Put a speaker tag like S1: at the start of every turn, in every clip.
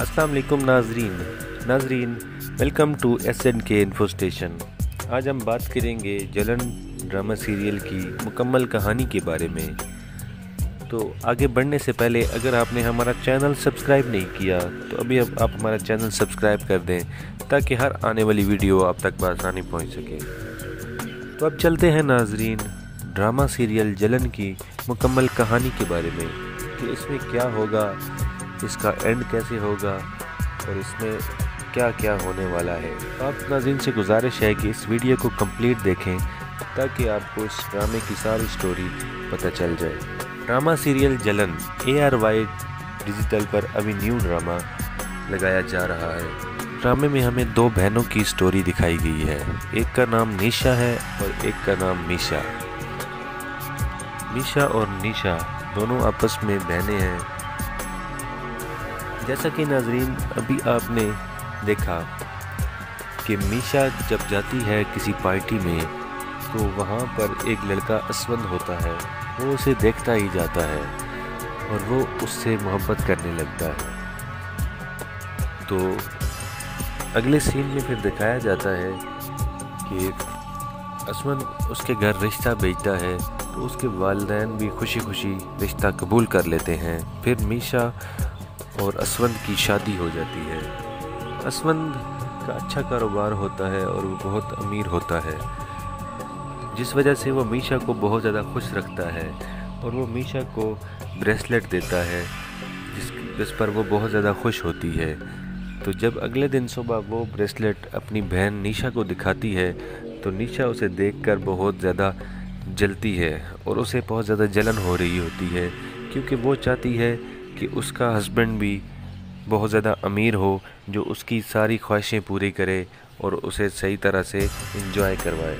S1: अस्सलाम वालेकुम नाजरीन, welcome to SNK info station. आज हम बात करेंगे जलन ड्रामा सीरियल की मुकम्मल कहानी के बारे में। तो आगे बढ़ने से पहले अगर आपने हमारा चैनल सब्सक्राइब नहीं किया तो अभी अब आप हमारा चैनल सब्सक्राइब कर दें ताकि हर आने वाली वीडियो आप तक बआसानी पहुंच सके। तो अब चलते हैं नाजरीन ड्रामा सीरियल जलन की मुकम्मल कहानी के बारे में कि इसमें क्या होगा, इसका एंड कैसे होगा और इसमें क्या क्या होने वाला है। आप नाज़रीन से गुजारिश है कि इस वीडियो को कंप्लीट देखें ताकि आपको इस ड्रामे की सारी स्टोरी पता चल जाए। ड्रामा सीरियल जलन ARY डिजिटल पर अभी न्यू ड्रामा लगाया जा रहा है। ड्रामे में हमें दो बहनों की स्टोरी दिखाई गई है। एक का नाम निशा है और एक का नाम मीशा। मीशा और निशा दोनों आपस में बहनें हैं। जैसा कि नाजरीन अभी आपने देखा कि मीशा जब जाती है किसी पार्टी में तो वहाँ पर एक लड़का असवंद होता है, वो उसे देखता ही जाता है और वो उससे मोहब्बत करने लगता है। तो अगले सीन में फिर दिखाया जाता है कि असवंद उसके घर रिश्ता भेजता है तो उसके वालिदैन भी खुशी खुशी रिश्ता कबूल कर लेते हैं। फिर मीशा और असवंद की शादी हो जाती है। असवंद का अच्छा कारोबार होता है और वो बहुत अमीर होता है, जिस वजह से वो मीशा को बहुत ज़्यादा खुश रखता है और वो मीशा को ब्रेसलेट देता है जिस पर वो बहुत ज़्यादा खुश होती है। तो जब अगले दिन सुबह वो ब्रेसलेट अपनी बहन निशा को दिखाती है तो निशा उसे देखकर बहुत ज़्यादा जलती है और उसे बहुत ज़्यादा जलन हो रही होती है, क्योंकि वो चाहती है कि उसका हस्बैंड भी बहुत ज़्यादा अमीर हो जो उसकी सारी ख्वाहिशें पूरी करे और उसे सही तरह से एंजॉय करवाए।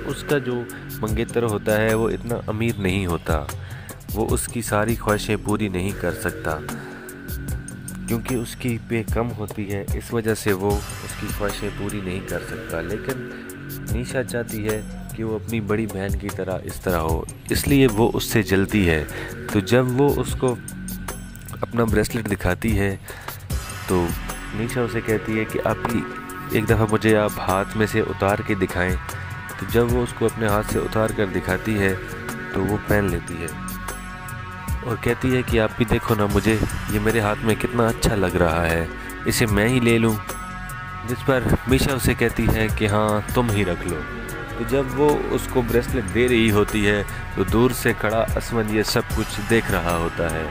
S1: उसका जो मंगेतर होता है वो इतना अमीर नहीं होता, वो उसकी सारी ख्वाहिशें पूरी नहीं कर सकता क्योंकि उसकी पे कम होती है, इस वजह से वो उसकी ख्वाहिशें पूरी नहीं कर सकता। लेकिन निशा चाहती है कि वो अपनी बड़ी बहन की तरह इस तरह हो, इसलिए वो उससे जलती है। तो जब वो उसको अपना ब्रेसलेट दिखाती है तो निशा उसे कहती है कि आप एक दफ़ा मुझे आप हाथ में से उतार के दिखाएं। तो जब वो उसको अपने हाथ से उतार कर दिखाती है तो वो पहन लेती है और कहती है कि आप भी देखो ना, मुझे ये मेरे हाथ में कितना अच्छा लग रहा है, इसे मैं ही ले लूं। जिस पर मीशा उसे कहती है कि हाँ तुम ही रख लो। तो जब वो उसको ब्रेसलेट दे रही होती है तो दूर से खड़ा असवंद ये सब कुछ देख रहा होता है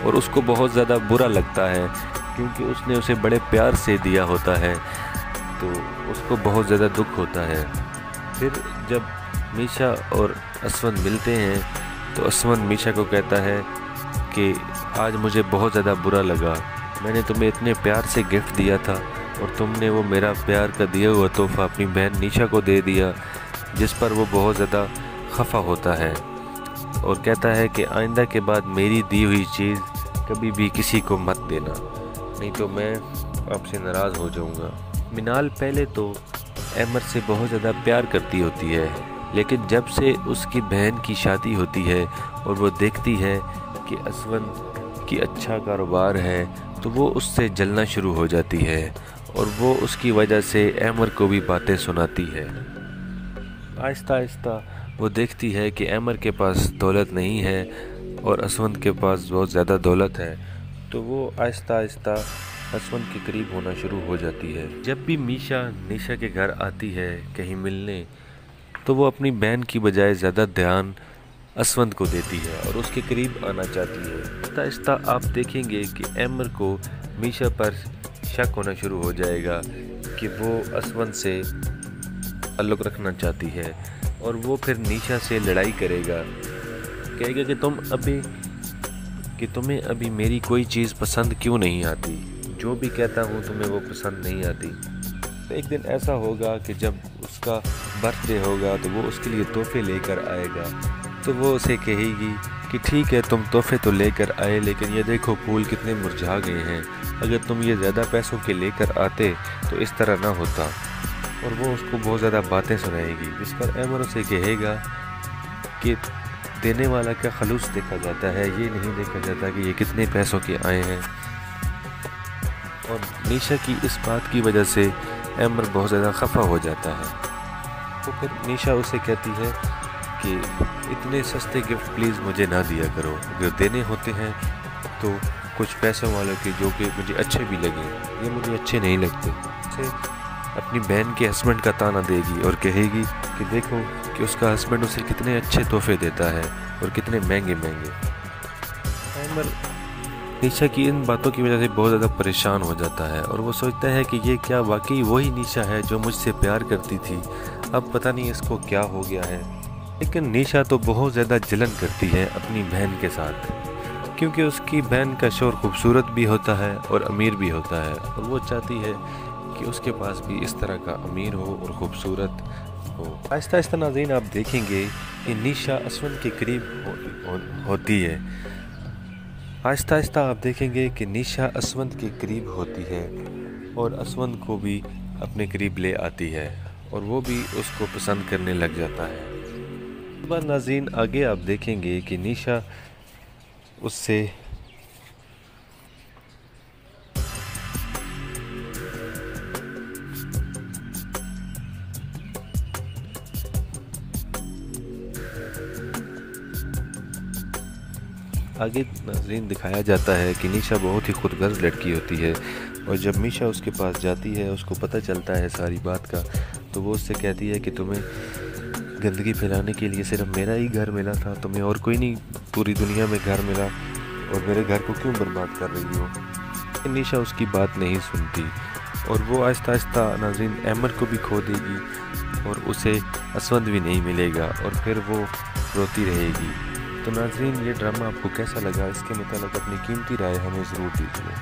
S1: और उसको बहुत ज़्यादा बुरा लगता है क्योंकि उसने उसे बड़े प्यार से दिया होता है, तो उसको बहुत ज़्यादा दुख होता है। फिर जब मीशा और असवंद मिलते हैं तो असवंद मीशा को कहता है कि आज मुझे बहुत ज़्यादा बुरा लगा, मैंने तुम्हें इतने प्यार से गिफ्ट दिया था और तुमने वो मेरा प्यार का दिया हुआ तोहफ़ा अपनी बहन निशा को दे दिया, जिस पर वो बहुत ज़्यादा खफा होता है और कहता है कि आइंदा के बाद मेरी दी हुई चीज़ कभी भी किसी को मत देना, नहीं तो मैं आपसे नाराज़ हो जाऊंगा। मिनाल पहले तो अहमद से बहुत ज़्यादा प्यार करती होती है, लेकिन जब से उसकी बहन की शादी होती है और वो देखती है कि असवंद की अच्छा कारोबार है तो वो उससे जलना शुरू हो जाती है और वो उसकी वजह से अहमद को भी बातें सुनाती है। आहिस्ता आहिस्ता वो देखती है कि अहमद के पास दौलत नहीं है और असवंद के पास बहुत ज़्यादा दौलत है, तो वो आहिस्ता आहिस्ता असवंद के करीब होना शुरू हो जाती है। जब भी मीशा निशा के घर आती है कहीं मिलने तो वो अपनी बहन की बजाय ज़्यादा ध्यान असवंद को देती है और उसके करीब आना चाहती है। आहिस्ता आहिस्ता आप देखेंगे कि अहमद को मीशा पर शक होना शुरू हो जाएगा कि वो असवंद से ताल्लुक़ रखना चाहती है और वो फिर निशा से लड़ाई करेगा, कहेगा कि तुम्हें अभी मेरी कोई चीज़ पसंद क्यों नहीं आती, जो भी कहता हूँ तुम्हें वो पसंद नहीं आती। तो एक दिन ऐसा होगा कि जब उसका बर्थडे होगा तो वो उसके लिए तोहफे लेकर आएगा, तो वो उसे कहेगी कि ठीक है तुम तोहफे तो लेकर आए, लेकिन ये देखो फूल कितने मुरझा गए हैं, अगर तुम ये ज़्यादा पैसों के लेकर आते तो इस तरह ना होता। और वो उसको बहुत ज़्यादा बातें सुनाएगी, जिस पर अमर उसे कहेगा कि देने वाला का खलूस देखा जाता है, ये नहीं देखा जाता कि ये कितने पैसों के आए हैं। और निशा की इस बात की वजह से अमर बहुत ज़्यादा खफा हो जाता है। तो फिर निशा उसे कहती है कि इतने सस्ते गिफ्ट प्लीज़ मुझे ना दिया करो, अगर देने होते हैं तो कुछ पैसों वालों के जो कि मुझे अच्छे भी लगें, ये मुझे अच्छे नहीं लगते। उसे अपनी बहन के हस्बैंड का ताना देगी और कहेगी कि देखो कि उसका हस्बैंड उसे कितने अच्छे तोहफे देता है और कितने महंगे महंगे। अमर निशा की इन बातों की वजह से बहुत ज़्यादा परेशान हो जाता है और वो सोचता है कि ये क्या वाकई वही निशा है जो मुझसे प्यार करती थी, अब पता नहीं इसको क्या हो गया है। लेकिन निशा तो बहुत ज़्यादा जलन करती है अपनी बहन के साथ, क्योंकि उसकी बहन का शौहर खूबसूरत भी होता है और अमीर भी होता है और वो चाहती है कि उसके पास भी इस तरह का अमीर हो और ख़ूबसूरत हो। आहिस्ता आहिस्ता नाज़रीन आप देखेंगे कि निशा असवंत के करीब होती है। आहिस्ता आहिस्ता आप देखेंगे कि निशा असवंत के करीब होती है और असवंत को भी अपने करीब ले आती है और वो भी उसको पसंद करने लग जाता है। बाद नाज़रीन आगे आप देखेंगे कि निशा उससे आगे नाज़रीन दिखाया जाता है कि निशा बहुत ही खुदगर्ज लड़की होती है और जब निशा उसके पास जाती है, उसको पता चलता है सारी बात का, तो वो उससे कहती है कि तुम्हें गंदगी फैलाने के लिए सिर्फ मेरा ही घर मिला था, तुम्हें और कोई नहीं पूरी दुनिया में घर मिला और मेरे घर को क्यों बर्बाद कर रही हो। निशा उसकी बात नहीं सुनती और वो आहिस्ता आहिस्ता नाज़रीन अमर को भी खो देगी और उसे असवंत भी नहीं मिलेगा और फिर वो रोती रहेगी। तो नाज़रीन ये ड्रामा आपको कैसा लगा, इसके मुताबिक अपनी कीमती राय हमें ज़रूर दीजिए।